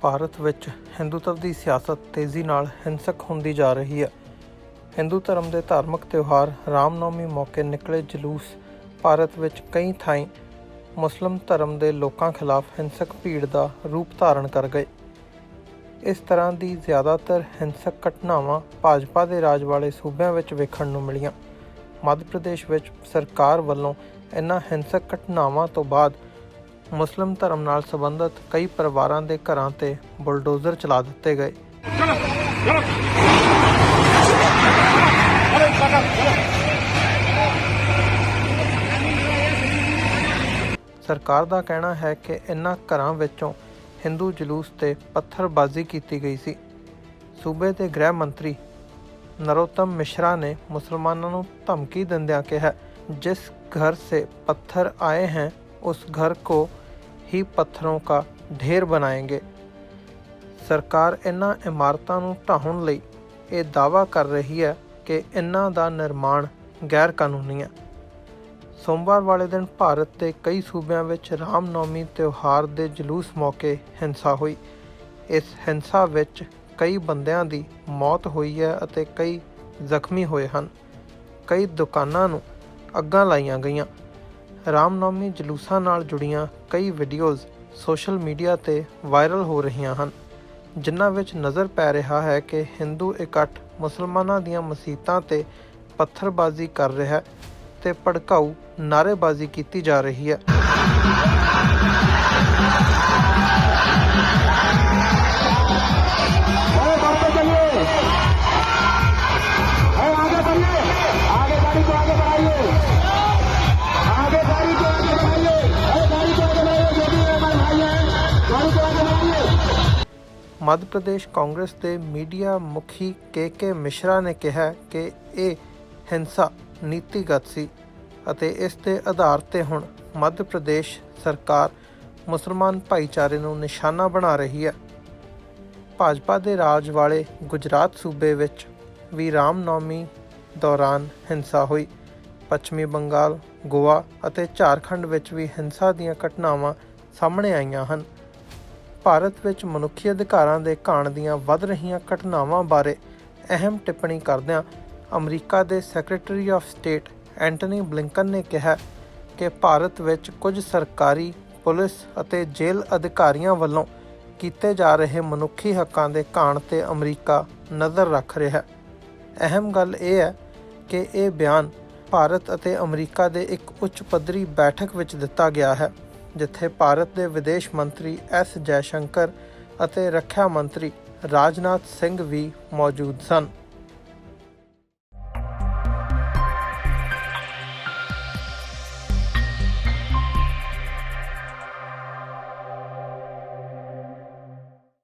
ਭਾਰਤ ਵਿੱਚ ਹਿੰਦੂਤਵ ਦੀ ਸਿਆਸਤ ਤੇਜ਼ੀ ਨਾਲ ਹਿੰਸਕ ਹੁੰਦੀ ਜਾ ਰਹੀ ਹੈ। ਹਿੰਦੂ ਧਰਮ ਦੇ ਧਾਰਮਿਕ ਤਿਉਹਾਰ ਰਾਮਨੌਮੀ ਮੌਕੇ ਨਿਕਲੇ ਜਲੂਸ ਭਾਰਤ ਵਿੱਚ ਕਈ ਥਾਈਂ ਮੁਸਲਿਮ ਧਰਮ ਦੇ ਲੋਕਾਂ ਖਿਲਾਫ ਹਿੰਸਕ ਭੀੜ ਦਾ ਰੂਪ ਧਾਰਨ ਕਰ ਗਏ। ਇਸ ਤਰ੍ਹਾਂ ਦੀ ਜ਼ਿਆਦਾਤਰ ਹਿੰਸਕ ਘਟਨਾਵਾਂ ਭਾਜਪਾ ਦੇ ਰਾਜ ਵਾਲੇ ਸੂਬਿਆਂ ਵਿੱਚ ਵੇਖਣ ਨੂੰ ਮਿਲੀਆਂ। ਮੱਧ ਪ੍ਰਦੇਸ਼ ਵਿੱਚ ਸਰਕਾਰ ਵੱਲੋਂ ਇਨ੍ਹਾਂ ਹਿੰਸਕ ਘਟਨਾਵਾਂ ਤੋਂ ਬਾਅਦ ਮੁਸਲਿਮ ਧਰਮ ਨਾਲ ਸੰਬੰਧਿਤ ਕਈ ਪਰਿਵਾਰਾਂ ਦੇ ਘਰਾਂ 'ਤੇ ਬੁਲਡੋਜ਼ਰ ਚਲਾ ਦਿੱਤੇ ਗਏ। ਸਰਕਾਰ ਦਾ ਕਹਿਣਾ ਹੈ ਕਿ ਇਨ੍ਹਾਂ ਘਰਾਂ ਵਿੱਚੋਂ ਹਿੰਦੂ ਜਲੂਸ 'ਤੇ ਪੱਥਰਬਾਜ਼ੀ ਕੀਤੀ ਗਈ ਸੀ। ਸੂਬੇ ਦੇ ਗ੍ਰਹਿ ਮੰਤਰੀ ਨਰੋਤਮ ਮਿਸ਼ਰਾ ਨੇ ਮੁਸਲਮਾਨਾਂ ਨੂੰ ਧਮਕੀ ਦਿੰਦਿਆਂ ਕਿਹਾ, ਜਿਸ घर से पत्थर आए हैं उस घर को ही पत्थरों का ढेर बनाएंगे। ਸਰਕਾਰ ਇਹਨਾਂ ਇਮਾਰਤਾਂ ਨੂੰ ਢਾਹੁਣ ਲਈ ਇਹ ਦਾਅਵਾ ਕਰ ਰਹੀ ਹੈ ਕਿ ਇਹਨਾਂ ਦਾ ਨਿਰਮਾਣ ਗੈਰ ਕਾਨੂੰਨੀ ਹੈ। ਸੋਮਵਾਰ ਵਾਲੇ ਦਿਨ ਭਾਰਤ ਦੇ ਕਈ ਸੂਬਿਆਂ ਵਿੱਚ ਰਾਮਨੌਮੀ ਤਿਉਹਾਰ ਦੇ ਜਲੂਸ ਮੌਕੇ ਹਿੰਸਾ ਹੋਈ। ਇਸ ਹਿੰਸਾ ਵਿੱਚ ਕਈ ਬੰਦਿਆਂ ਦੀ ਮੌਤ ਹੋਈ ਹੈ ਅਤੇ ਕਈ ਜ਼ਖਮੀ ਹੋਏ ਹਨ। ਕਈ ਦੁਕਾਨਾਂ ਨੂੰ ਅੱਗਾਂ ਲਾਈਆਂ ਗਈਆਂ। ਰਾਮਨੌਮੀ ਜਲੂਸਾਂ ਨਾਲ ਜੁੜੀਆਂ ਕਈ ਵੀਡੀਓਜ਼ ਸੋਸ਼ਲ ਮੀਡੀਆ 'ਤੇ ਵਾਇਰਲ ਹੋ ਰਹੀਆਂ ਹਨ, ਜਿਨ੍ਹਾਂ ਵਿੱਚ ਨਜ਼ਰ ਪੈ ਰਿਹਾ ਹੈ ਕਿ ਹਿੰਦੂ ਇਕੱਠ ਮੁਸਲਮਾਨਾਂ ਦੀਆਂ ਮਸੀਤਾਂ 'ਤੇ ਪੱਥਰਬਾਜ਼ੀ ਕਰ ਰਿਹਾ ਹੈ ਤੇ ਭੜਕਾਊ ਨਾਅਰੇਬਾਜ਼ੀ ਕੀਤੀ ਜਾ ਰਹੀ ਹੈ। ਮੱਧ ਪ੍ਰਦੇਸ਼ ਕਾਂਗਰਸ ਦੇ ਮੀਡੀਆ ਮੁਖੀ ਕੇ ਮਿਸ਼ਰਾ ਨੇ ਕਿਹਾ ਕਿ ਇਹ ਹਿੰਸਾ ਨੀਤੀਗਤ ਸੀ ਅਤੇ ਇਸ ਦੇ ਆਧਾਰ 'ਤੇ ਹੁਣ ਮੱਧ ਪ੍ਰਦੇਸ਼ ਸਰਕਾਰ ਮੁਸਲਮਾਨ ਭਾਈਚਾਰੇ ਨੂੰ ਨਿਸ਼ਾਨਾ ਬਣਾ ਰਹੀ ਹੈ। ਭਾਜਪਾ ਦੇ ਰਾਜ ਵਾਲੇ ਗੁਜਰਾਤ ਸੂਬੇ ਵਿੱਚ ਵੀ ਰਾਮਨੌਮੀ ਦੌਰਾਨ ਹਿੰਸਾ ਹੋਈ। ਪੱਛਮੀ ਬੰਗਾਲ, ਗੋਆ ਅਤੇ ਝਾਰਖੰਡ ਵਿੱਚ ਵੀ ਹਿੰਸਾ ਦੀਆਂ ਘਟਨਾਵਾਂ ਸਾਹਮਣੇ ਆਈਆਂ ਹਨ। ਭਾਰਤ ਵਿੱਚ ਮਨੁੱਖੀ ਅਧਿਕਾਰਾਂ ਦੇ ਘਾਣ ਦੀਆਂ ਵੱਧ ਰਹੀਆਂ ਘਟਨਾਵਾਂ ਬਾਰੇ ਅਹਿਮ ਟਿੱਪਣੀ ਕਰਦਿਆਂ ਅਮਰੀਕਾ ਦੇ secretary of state Antony Blinken ਨੇ ਕਿਹਾ ਕਿ ਭਾਰਤ ਵਿੱਚ ਕੁਝ ਸਰਕਾਰੀ, ਪੁਲਿਸ ਅਤੇ ਜੇਲ੍ਹ ਅਧਿਕਾਰੀਆਂ ਵੱਲੋਂ ਕੀਤੇ ਜਾ ਰਹੇ ਮਨੁੱਖੀ ਹੱਕਾਂ ਦੇ ਘਾਣ 'ਤੇ ਅਮਰੀਕਾ ਨਜ਼ਰ ਰੱਖ ਰਿਹਾ ਹੈ। ਅਹਿਮ ਗੱਲ ਇਹ ਹੈ ਕਿ ਇਹ ਬਿਆਨ ਭਾਰਤ ਅਤੇ ਅਮਰੀਕਾ ਦੇ ਇੱਕ ਉੱਚ ਪੱਧਰੀ ਬੈਠਕ ਵਿੱਚ ਦਿੱਤਾ ਗਿਆ ਹੈ, ਜਿੱਥੇ ਭਾਰਤ ਦੇ ਵਿਦੇਸ਼ ਮੰਤਰੀ ਐਸ ਜੈਸ਼ੰਕਰ ਅਤੇ ਰੱਖਿਆ ਮੰਤਰੀ ਰਾਜਨਾਥ ਸਿੰਘ ਵੀ ਮੌਜੂਦ ਸਨ।